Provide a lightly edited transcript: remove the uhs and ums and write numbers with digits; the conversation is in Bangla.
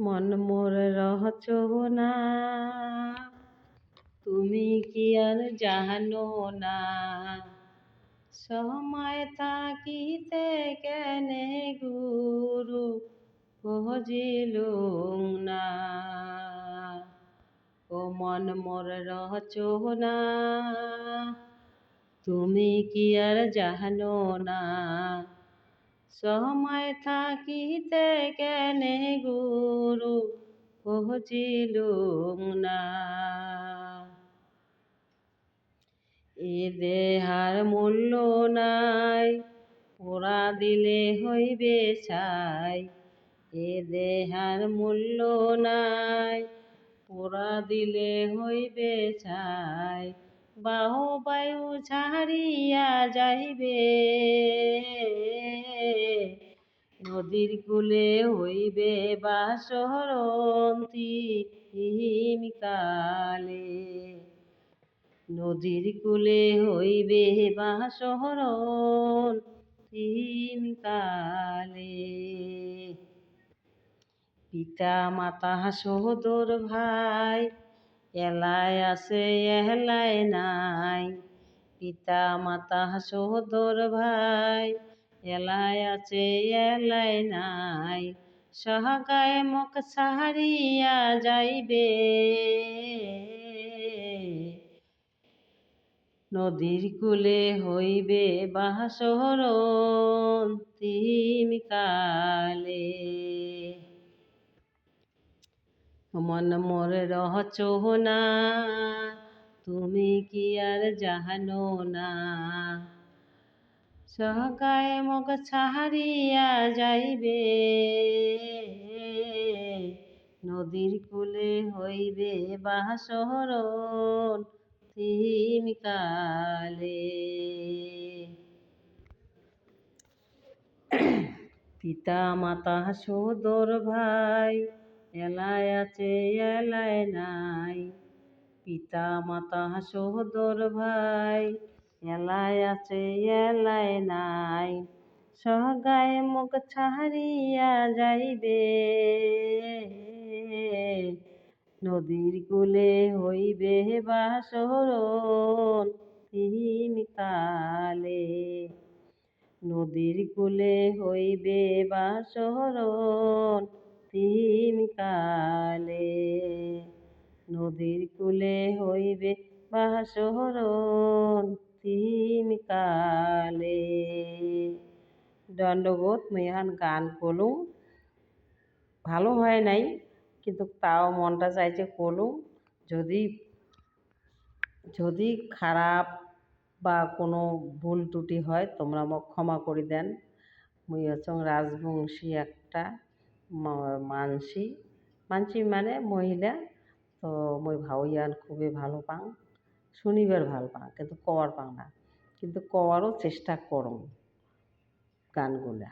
মন মোর রহচোনা, তুমি কি আর জানো না? সময় থাকিতে কেনে গুরু বুঝিলুম না। ও মন মোর রহচোনা, তুমি কি আর জানো না? সময় থাকিতে কেনে গুরু বুঝিলুম না। এ দেহার মূল্য নাই, পোড়া দিলে হইবে ছাই। এ দেহার মূল্য নাই, পোড়া দিলে হইবে ছাই। বাহু বায়ু ছাড়িয়া যাইবে, নদীর কূলে হইবে বাসরন্তি কালে। নদীর কূলে হইবে বাসরণ কালে। পিতা মাতা সহোদর ভাই, এলায় আছে এলায় নাই। পিতা মাতা সহোদর ভাই, এলায় আছে এলায় নাই। সহাগায় মুখ ছাড়িয়া যাইবে, নদীর কূলে হইবে বাসরণ কালে। মন মোর রহচোনা, তুমি কি আর জানো না? সহাগায় মুখ ছাড়িয়া যাইবে, নদীর কূলে হইবে বাসরণ কালে। পিতা মাতা সহোদর ভাই, এলায় আছে এলায় নাই। পিতা মাতা সহোদর ভাই, এলায় আছে এলায় নাই। সহাগায় মুখ ছাড়িয়া যাইবে, নদীর কূলে হইবে বাসরণ কালে। নদীর কূলে হইবে বাসরণ কালে। নদীর কূলে হইবে বাসরণ কালে। দণ্ডবোধ। মুই এখন গান করলুম, ভালো হয় নাই, কিন্তু তাও মনটা চাইছে করলুম। যদি যদি খারাপ বা কোনো ভুল ত্রুটি হয় তোমরা মোক ক্ষমা করে দেন। মুই হচ্ছে রাজবংশী একটা মানসি মানে মহিলা। তো মুই ভাওয়ান খুবই ভালো পাং, শুনিবার ভাল পাং, কিন্তু কওয়ার পাং না। কিন্তু কওয়ারও চেষ্টা করুন গানগুলা।